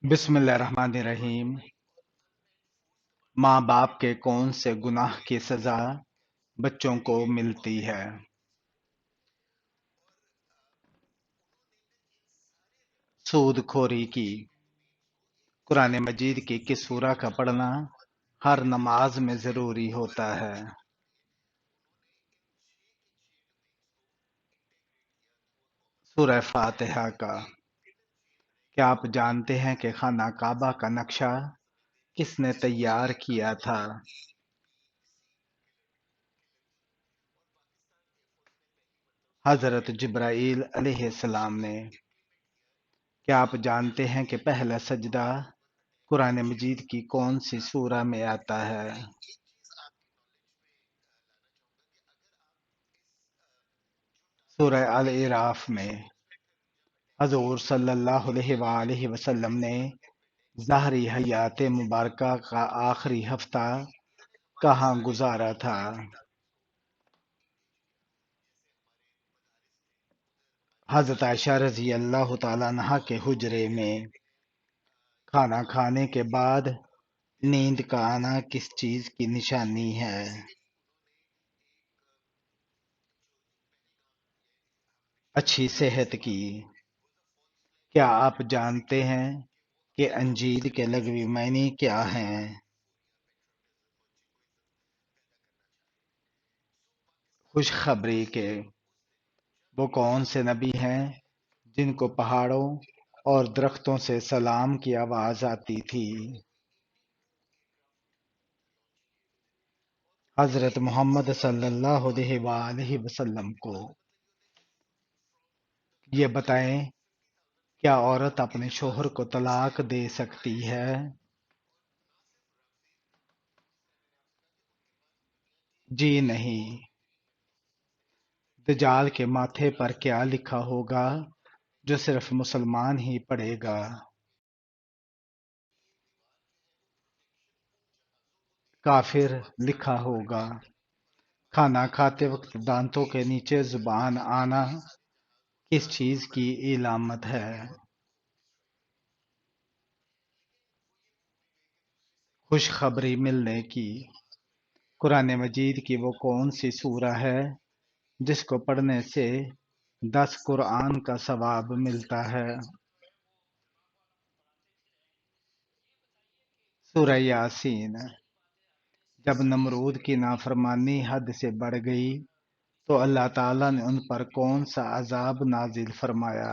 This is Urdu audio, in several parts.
بسم اللہ الرحمن الرحیم۔ ماں باپ کے کون سے گناہ کی سزا بچوں کو ملتی ہے؟ سود خوری کی۔ قرآن مجید کی کس سورہ کا پڑھنا ہر نماز میں ضروری ہوتا ہے؟ سورہ فاتحہ کا۔ کیا آپ جانتے ہیں کہ خانہ کعبہ کا نقشہ کس نے تیار کیا تھا؟ حضرت جبرائیل علیہ السلام نے۔ کیا آپ جانتے ہیں کہ پہلا سجدہ قرآن مجید کی کون سی سورہ میں آتا ہے؟ سورہ الاعراف میں۔ حضور صلی اللہ علیہ وآلہ وسلم نے ظاہری حیات مبارکہ کا آخری ہفتہ کہاں گزارا تھا؟ حضرت عائشہ رضی اللہ تعالیٰ عنہا کے حجرے میں۔ کھانا کھانے کے بعد نیند کا آنا کس چیز کی نشانی ہے؟ اچھی صحت کی۔ کیا آپ جانتے ہیں کہ انجیل کے لغوی معنی کیا ہیں؟ خوشخبری کے۔ وہ کون سے نبی ہیں جن کو پہاڑوں اور درختوں سے سلام کی آواز آتی تھی؟ حضرت محمد صلی اللہ علیہ وآلہ وسلم کو۔ یہ بتائیں، کیا عورت اپنے شوہر کو طلاق دے سکتی ہے؟ جی نہیں۔ دجال کے ماتھے پر کیا لکھا ہوگا جو صرف مسلمان ہی پڑھے گا؟ کافر لکھا ہوگا۔ کھانا کھاتے وقت دانتوں کے نیچے زبان آنا کس چیز کی علامت ہے؟ خوشخبری ملنے کی۔ قرآن مجید کی وہ کون سی سورہ ہے جس کو پڑھنے سے 10 قرآن کا ثواب ملتا ہے؟ سورہ یاسین۔ جب نمرود کی نافرمانی حد سے بڑھ گئی تو اللہ تعالیٰ نے ان پر کون سا عذاب نازل فرمایا؟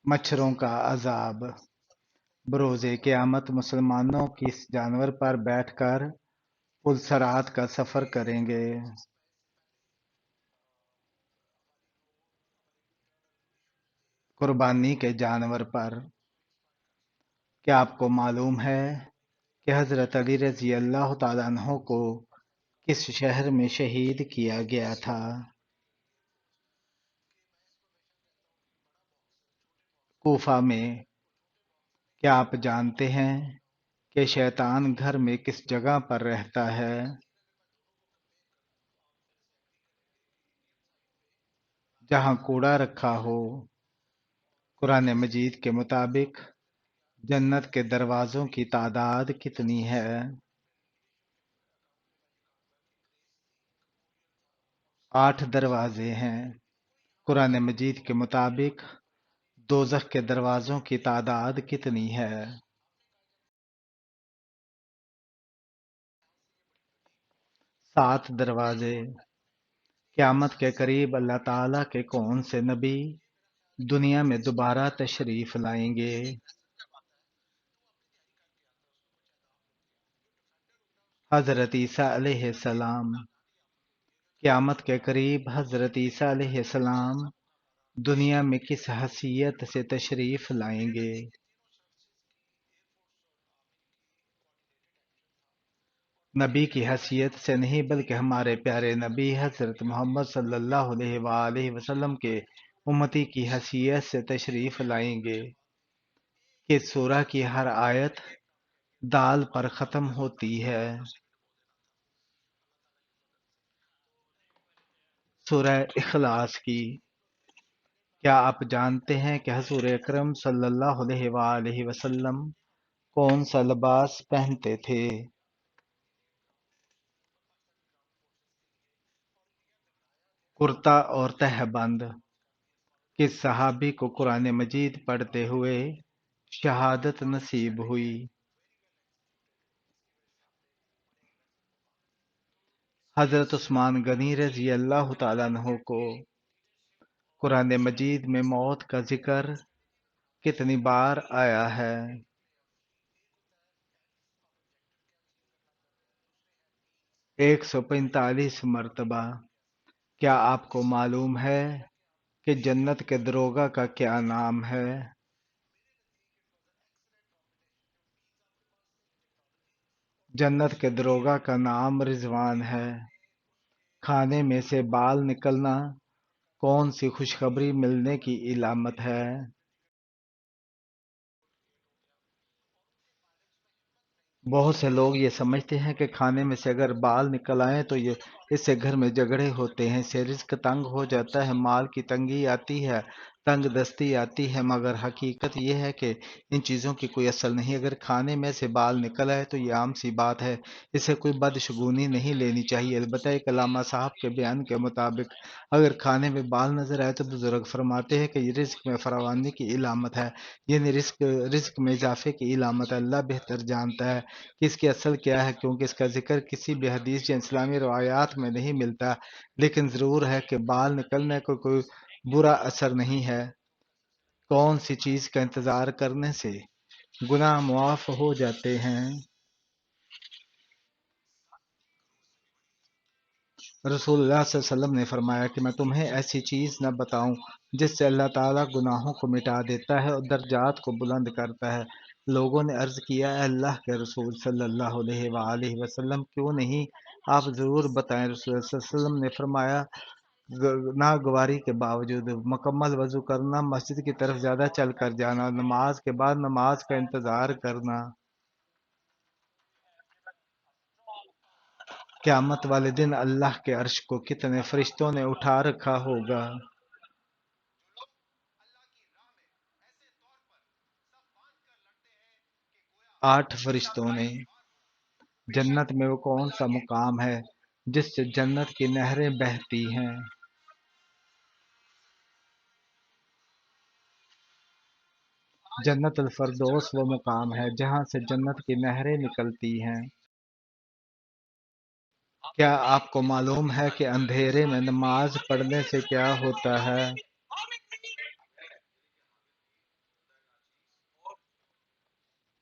مچھروں کا عذاب۔ بروز قیامت مسلمانوں کس جانور پر بیٹھ کر پلسرات کا سفر کریں گے؟ قربانی کے جانور پر۔ کیا آپ کو معلوم ہے کہ حضرت علی رضی اللہ تعالیٰ عنہ کو کس شہر میں شہید کیا گیا تھا؟ کوفہ میں۔ کیا آپ جانتے ہیں کہ شیطان گھر میں کس جگہ پر رہتا ہے؟ جہاں کوڑا رکھا ہو۔ قرآن مجید کے مطابق جنت کے دروازوں کی تعداد کتنی ہے؟ 8 دروازے ہیں۔ قرآن مجید کے مطابق دوزخ کے دروازوں کی تعداد کتنی ہے؟ 7 دروازے۔ قیامت کے قریب اللہ تعالیٰ کے کون سے نبی دنیا میں دوبارہ تشریف لائیں گے؟ حضرت عیسیٰ علیہ السلام۔ قیامت کے قریب حضرت عیسیٰ علیہ السلام دنیا میں کس حیثیت سے تشریف لائیں گے؟ نبی کی حیثیت سے نہیں بلکہ ہمارے پیارے نبی حضرت محمد صلی اللہ علیہ وآلہ وسلم کے امتی کی حیثیت سے تشریف لائیں گے۔ کہ سورہ کی ہر آیت دال پر ختم ہوتی ہے؟ سورہ اخلاص کی۔ کیا آپ جانتے ہیں کہ حضور اکرم صلی اللہ علیہ وآلہ وسلم کون سا لباس پہنتے تھے؟ کرتا اور تہبند۔ کس صحابی کو قرآن مجید پڑھتے ہوئے شہادت نصیب ہوئی؟ حضرت عثمان غنی رضی اللہ تعالیٰ عنہ کو قرآن مجید میں موت کا ذکر کتنی بار آیا ہے؟ 145 مرتبہ۔ کیا آپ کو معلوم ہے کہ جنت کے دروگا کا کیا نام ہے؟ جنت کے دروگا کا نام رضوان ہے۔ کھانے میں سے بال نکلنا کون سی خوشخبری ملنے کی علامت ہے؟ بہت سے لوگ یہ سمجھتے ہیں کہ کھانے میں سے اگر بال نکل آئیں تو اس سے گھر میں جھگڑے ہوتے ہیں، اس سے رزق تنگ ہو جاتا ہے، مال کی تنگی آتی ہے، تنگ دستی آتی ہے، مگر حقیقت یہ ہے کہ ان چیزوں کی کوئی اصل نہیں۔ اگر کھانے میں سے بال نکل آئے تو یہ عام سی بات ہے، اس سے کوئی بدشگونی نہیں لینی چاہیے۔ البتہ ایک علامہ صاحب کے بیان کے مطابق اگر کھانے میں بال نظر آئے تو بزرگ فرماتے ہیں کہ یہ رزق میں فراوانی کی علامت ہے، یعنی رزق میں اضافے کی علامت ہے۔ اللہ بہتر جانتا ہے کہ اس کی اصل کیا ہے، کیونکہ اس کا ذکر کسی بھی حدیث یا اسلامی روایات میں نہیں ملتا، لیکن ضرور ہے کہ بال نکلنے کو کوئی برا اثر نہیں ہے۔ کون سی چیز کا انتظار کرنے سے گناہ معاف ہو جاتے ہیں؟ رسول اللہ صلی اللہ علیہ وسلم نے فرمایا کہ میں تمہیں ایسی چیز نہ بتاؤں جس سے اللہ تعالیٰ گناہوں کو مٹا دیتا ہے اور درجات کو بلند کرتا ہے۔ لوگوں نے عرض کیا، اے اللہ کے رسول صلی اللہ علیہ وآلہ وسلم، کیوں نہیں، آپ ضرور بتائیں۔ رسول اللہ صلی اللہ علیہ وسلم نے فرمایا، ناگواری کے باوجود مکمل وضو کرنا، مسجد کی طرف زیادہ چل کر جانا، نماز کے بعد نماز کا انتظار کرنا۔ قیامت والے دن اللہ کے عرش کو کتنے فرشتوں نے اٹھا رکھا ہوگا؟ 8 فرشتوں نے۔ جنت میں وہ کون سا مقام ہے جس سے جنت کی نہریں بہتی ہیں؟ جنت الفردوس وہ مقام ہے جہاں سے جنت کی نہریں نکلتی ہیں۔ کیا آپ کو معلوم ہے کہ اندھیرے میں نماز پڑھنے سے کیا ہوتا ہے؟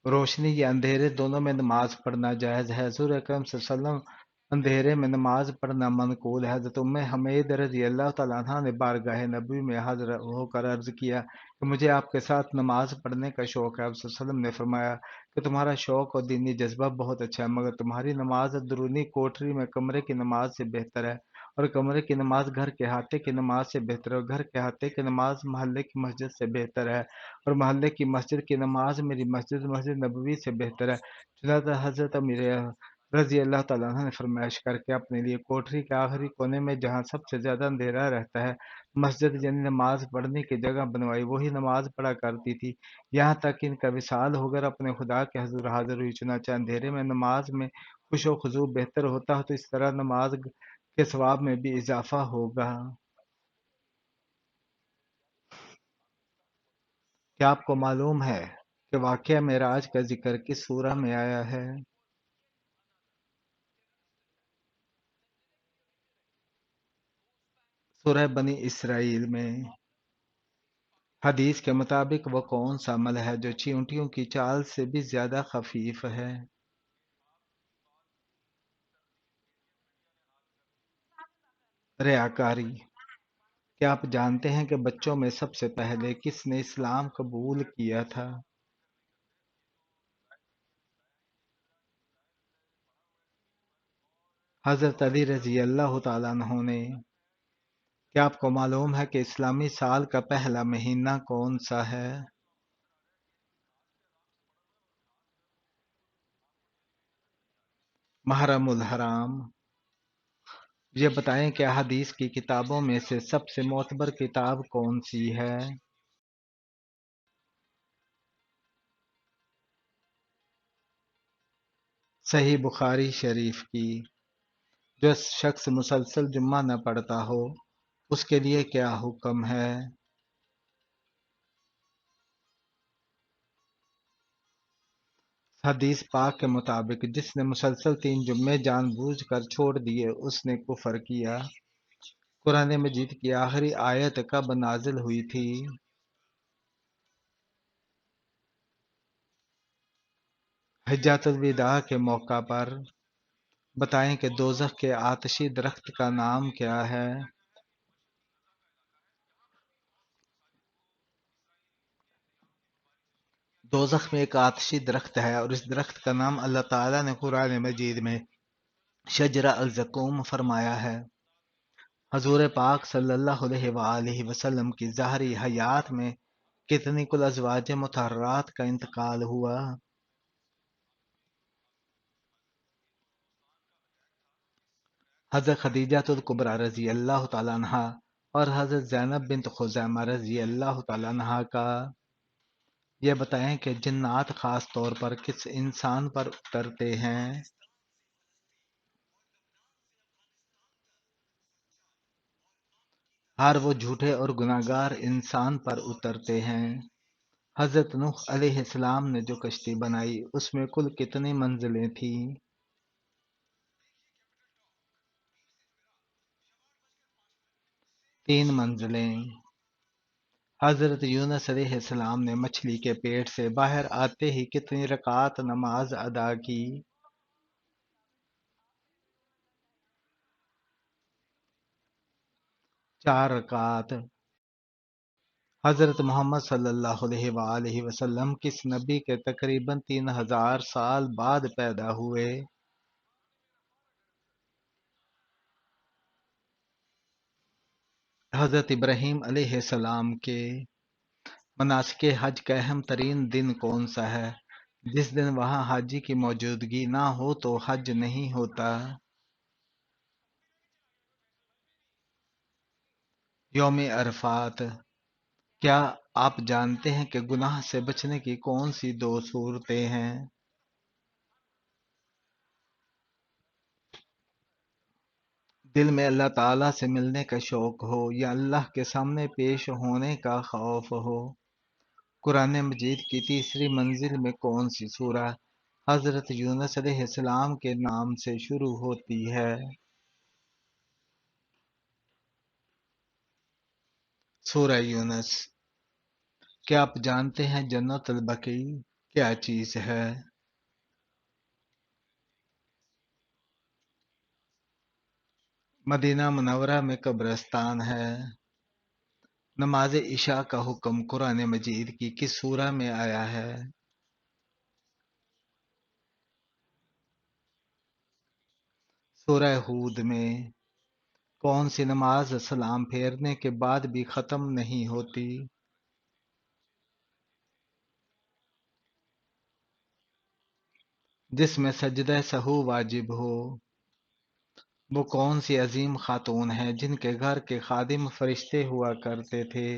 روشنی یا اندھیرے دونوں میں نماز پڑھنا جائز ہے۔ حضور اکرم صلی اللہ علیہ وسلم اندھیرے میں نماز پڑھنا منقول ہے۔ حضرت ام حمید رضی اللہ تعالیٰ عنہ نے بارگاہ نبی میں حاضر ہو کر عرض کیا کہ مجھے آپ کے ساتھ نماز پڑھنے کا شوق ہے۔ آپ صلی اللہ علیہ وسلم نے فرمایا کہ تمہارا شوق اور دینی جذبہ بہت اچھا ہے، مگر تمہاری نماز اندرونی کوٹری میں کمرے کی نماز سے بہتر ہے، اور کمرے کی نماز گھر کے احاطے کی نماز سے بہتر ہے، اور گھر کے احاطے کی نماز محلے کی مسجد سے بہتر ہے، اور محلے کی مسجد کی نماز میری مسجد مسجد نبوی سے بہتر ہے۔ چنانچہ حضرت امیر رضی اللہ تعالیٰ عنہ نے فرمائش کر کے اپنے لیے کوٹری کے آخری کونے میں جہاں سب سے زیادہ اندھیرا رہتا ہے مسجد، یعنی نماز پڑھنے کی جگہ بنوائی، وہی نماز پڑھا کرتی تھی یہاں تک کہ ان کا وصال ہو کر اپنے خدا کے حضور حاضر ہوئی۔ چنانچہ اندھیرے میں نماز میں خوش و خضوع بہتر ہوتا ہے، تو اس طرح نماز کے ثواب میں بھی اضافہ ہوگا۔ کیا آپ کو معلوم ہے کہ واقعہ معراج کا ذکر کس سورہ میں آیا ہے؟ سورہ بنی اسرائیل میں۔ حدیث کے مطابق وہ کون سا عمل ہے جو چیونٹیوں کی چال سے بھی زیادہ خفیف ہے؟ ریاکاری۔ کیا آپ جانتے ہیں کہ بچوں میں سب سے پہلے کس نے اسلام قبول کیا تھا؟ حضرت علی رضی اللہ تعالیٰ عنہ نے۔ کیا آپ کو معلوم ہے کہ اسلامی سال کا پہلا مہینہ کون سا ہے؟ محرم الحرام۔ یہ بتائیں کہ حدیث کی کتابوں میں سے سب سے معتبر کتاب کون سی ہے؟ صحیح بخاری شریف کی۔ جو شخص مسلسل جمعہ نہ پڑھتا ہو اس کے لیے کیا حکم ہے؟ حدیث پاک کے مطابق جس نے مسلسل 3 جمعے جان بوجھ کر چھوڑ دیے اس نے کفر کیا۔ قرآن مجید کی آخری آیت کب نازل ہوئی تھی؟ حجۃ الوداع کے موقع پر۔ بتائیں کہ دوزخ کے آتشی درخت کا نام کیا ہے؟ دوزخ میں ایک آتشی درخت ہے اور اس درخت کا نام اللہ تعالیٰ نے قرآن مجید میں شجرہ الزقوم فرمایا ہے۔ حضور پاک صلی اللہ علیہ وآلہ وسلم کی ظاہری حیات میں کتنی کل ازواج مطہرات کا انتقال ہوا؟ حضرت خدیجہ الکبریٰ رضی اللہ تعالیٰ عنہا اور حضرت زینب بنت خزیمہ رضی اللہ تعالیٰ عنہا کا۔ یہ بتائیں کہ جنات خاص طور پر کس انسان پر اترتے ہیں؟ ہر وہ جھوٹے اور گناہگار انسان پر اترتے ہیں۔ حضرت نوح علیہ السلام نے جو کشتی بنائی اس میں کل کتنی منزلیں تھیں؟ 3 منزلیں۔ حضرت یونس علیہ السلام نے مچھلی کے پیٹ سے باہر آتے ہی کتنی رکعات نماز ادا کی؟ 4 رکعات۔ حضرت محمد صلی اللہ علیہ وآلہ وسلم کس نبی کے تقریباً 3000 سال بعد پیدا ہوئے؟ حضرت ابراہیم علیہ السلام کے۔ مناسک حج کا اہم ترین دن کون سا ہے جس دن وہاں حاجی کی موجودگی نہ ہو تو حج نہیں ہوتا؟ یوم عرفات۔ کیا آپ جانتے ہیں کہ گناہ سے بچنے کی کون سی 2 صورتیں ہیں؟ دل میں اللہ تعالیٰ سے ملنے کا شوق ہو یا اللہ کے سامنے پیش ہونے کا خوف ہو؟ قرآن مجید کی تیسری منزل میں کون سی سورہ حضرت یونس علیہ السلام کے نام سے شروع ہوتی ہے؟ سورہ یونس۔ کیا آپ جانتے ہیں جنت البقیع کیا چیز ہے؟ مدینہ منورہ میں قبرستان ہے۔ نماز عشاء کا حکم قرآن مجید کی کس سورہ میں آیا ہے؟ سورہ ہود میں۔ کون سی نماز سلام پھیرنے کے بعد بھی ختم نہیں ہوتی؟ جس میں سجدہ سہو واجب ہو؟ وہ کون سی عظیم خاتون ہیں جن کے گھر کے خادم فرشتے ہوا کرتے تھے؟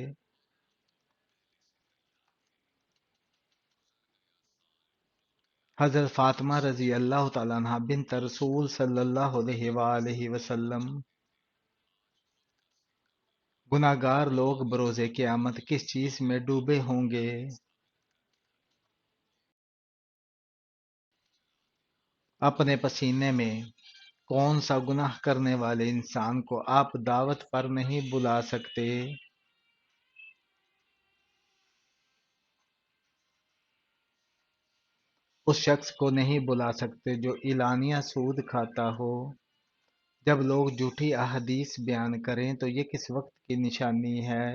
حضرت فاطمہ رضی اللہ تعالیٰ عنہ بنت رسول صلی اللہ علیہ وآلہ وسلم۔ گناہگار لوگ بروز قیامت کس چیز میں ڈوبے ہوں گے؟ اپنے پسینے میں۔ کون سا گناہ کرنے والے انسان کو آپ دعوت پر نہیں بلا سکتے؟ اس شخص کو نہیں بلا سکتے جو اعلانیہ سود کھاتا ہو۔ جب لوگ جھوٹی احادیث بیان کریں تو یہ کس وقت کی نشانی ہے؟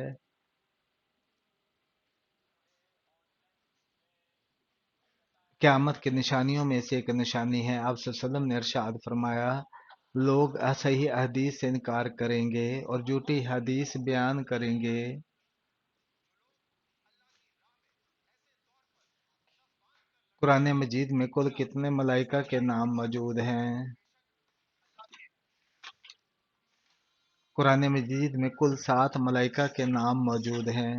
قیامت کی نشانیوں میں سے ایک نشانی ہے، آپ صلی اللہ علیہ وسلم نے ارشاد فرمایا، لوگ صحیح حدیث سے انکار کریں گے اور جھوٹی حدیث بیان کریں گے۔ قرآن مجید میں کل کتنے ملائکہ کے نام موجود ہیں؟ قرآن مجید میں کل 7 ملائکہ کے نام موجود ہیں۔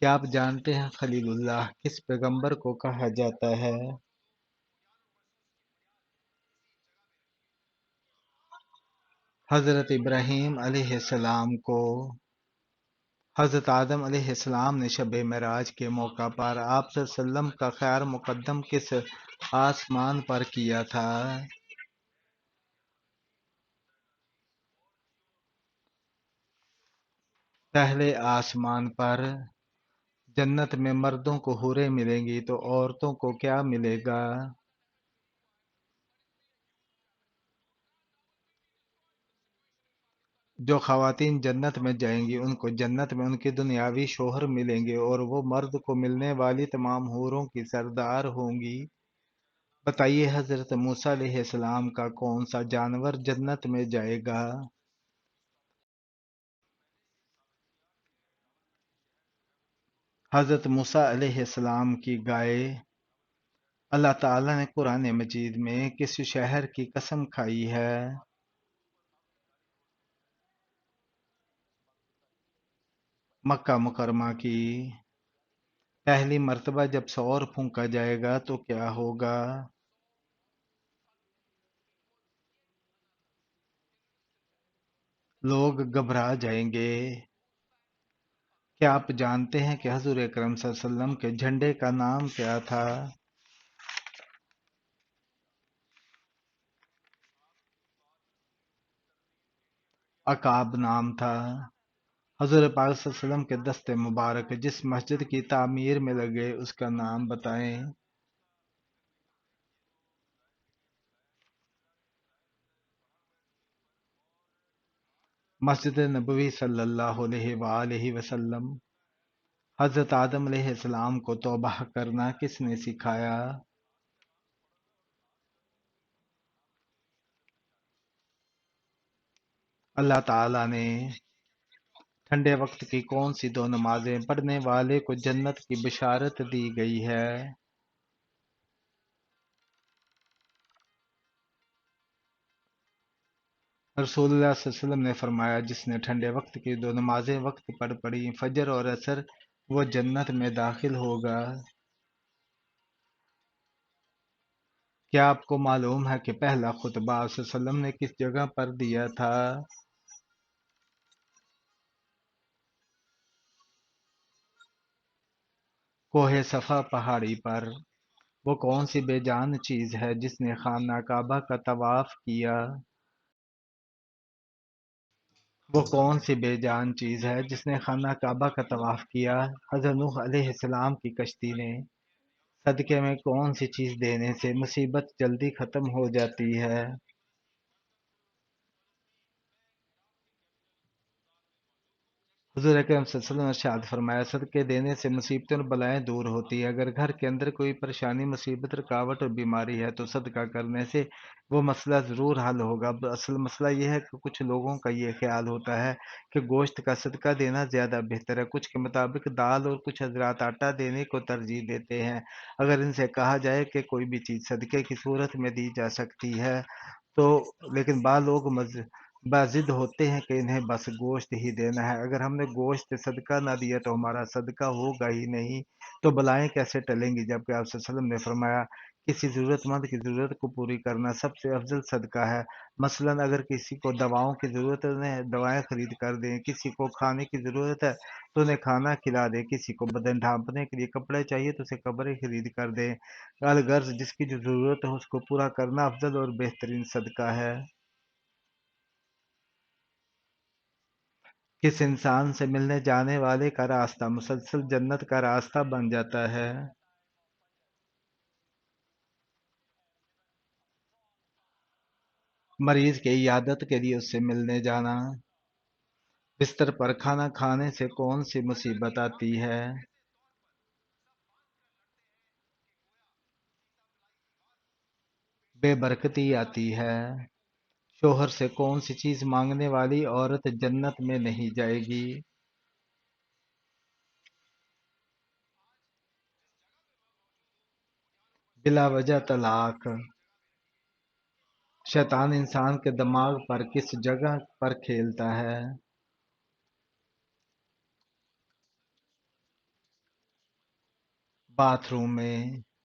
کیا آپ جانتے ہیں خلیل اللہ کس پیغمبر کو کہا جاتا ہے؟ حضرت ابراہیم علیہ السلام کو حضرت آدم علیہ السلام نے شب معراج کے موقع پر آپ صلی اللہ علیہ وسلم کا خیر مقدم کس آسمان پر کیا تھا؟ پہلے آسمان پر۔ جنت میں مردوں کو حوریں ملیں گی تو عورتوں کو کیا ملے گا؟ جو خواتین جنت میں جائیں گی ان کو جنت میں ان کے دنیاوی شوہر ملیں گے اور وہ مرد کو ملنے والی تمام حوروں کی سردار ہوں گی۔ بتائیے حضرت موسیٰ علیہ السلام کا کون سا جانور جنت میں جائے گا؟ حضرت موسیٰ علیہ السلام کی گائے۔ اللہ تعالیٰ نے قرآن مجید میں کس شہر کی قسم کھائی ہے؟ مکہ مکرمہ کی۔ پہلی مرتبہ جب سور پھونکا جائے گا تو کیا ہوگا؟ لوگ گھبرا جائیں گے۔ کیا آپ جانتے ہیں کہ حضور اکرم صلی اللہ علیہ وسلم کے جھنڈے کا نام کیا تھا؟ عقاب نام تھا۔ حضور پاک صلی اللہ علیہ وسلم کے دست مبارک جس مسجد کی تعمیر میں لگے اس کا نام بتائیں۔ مسجد نبوی صلی اللہ علیہ وآلہ وسلم۔ حضرت آدم علیہ السلام کو توبہ کرنا کس نے سکھایا؟ اللہ تعالیٰ نے۔ ٹھنڈے وقت کی کون سی 2 نمازیں پڑھنے والے کو جنت کی بشارت دی گئی ہے؟ رسول اللہ صلی اللہ علیہ وسلم نے فرمایا جس نے ٹھنڈے وقت کی 2 نمازیں وقت پر پڑھی فجر اور عصر وہ جنت میں داخل ہوگا۔ کیا آپ کو معلوم ہے کہ پہلا خطبہ آپ صلی اللہ علیہ وسلم نے کس جگہ پر دیا تھا؟ کوہ صفا پہاڑی پر۔ وہ کون سی بے جان چیز ہے جس نے خانہ کعبہ کا طواف کیا؟ وہ کون سی بے جان چیز ہے جس نے خانہ کعبہ کا طواف کیا؟ حضرت نوح علیہ السلام کی کشتی نے۔ صدقے میں کون سی چیز دینے سے مصیبت جلدی ختم ہو جاتی ہے؟ حضور اکرم صلی اللہ علیہ وسلم نے ارشاد فرمایا صدقے دینے سے مصیبتیں اور بلائیں دور ہوتی ہے۔ اگر گھر کے اندر کوئی پریشانی مصیبت رکاوٹ اور بیماری ہے تو صدقہ کرنے سے وہ مسئلہ ضرور حل ہوگا۔ اصل مسئلہ یہ ہے کہ کچھ لوگوں کا یہ خیال ہوتا ہے کہ گوشت کا صدقہ دینا زیادہ بہتر ہے، کچھ کے مطابق دال اور کچھ حضرات آٹا دینے کو ترجیح دیتے ہیں۔ اگر ان سے کہا جائے کہ کوئی بھی چیز صدقے کی صورت میں دی جا سکتی ہے تو لیکن بعض لوگ ضد ہوتے ہیں کہ انہیں بس گوشت ہی دینا ہے۔ اگر ہم نے گوشت صدقہ نہ دیا تو ہمارا صدقہ ہوگا ہی نہیں، تو بلائیں کیسے ٹلیں گی؟ جبکہ آپ صلی اللہ علیہ وسلم نے فرمایا کسی ضرورت مند کی ضرورت کو پوری کرنا سب سے افضل صدقہ ہے۔ مثلاً اگر کسی کو دواؤں کی ضرورت ہے انہیں دوائیں خرید کر دیں، کسی کو کھانے کی ضرورت ہے تو انہیں کھانا کھلا دیں، کسی کو بدن ڈھانپنے کے لیے کپڑے چاہیے تو اسے کپڑے خرید کر دیں۔ الغرض جس کی جو ضرورت ہے اس کو پورا کرنا افضل اور بہترین صدقہ ہے۔ کس انسان سے ملنے جانے والے کا راستہ مسلسل جنت کا راستہ بن جاتا ہے؟ مریض کی عیادت کے لیے اس سے ملنے جانا۔ بستر پر کھانا کھانے سے کون سی مصیبت آتی ہے؟ بے برکتی آتی ہے۔ شوہر سے کون سی چیز مانگنے والی عورت جنت میں نہیں جائے گی؟ بلا وجہ طلاق۔ شیطان انسان کے دماغ پر کس جگہ پر کھیلتا ہے؟ باتھ روم میں۔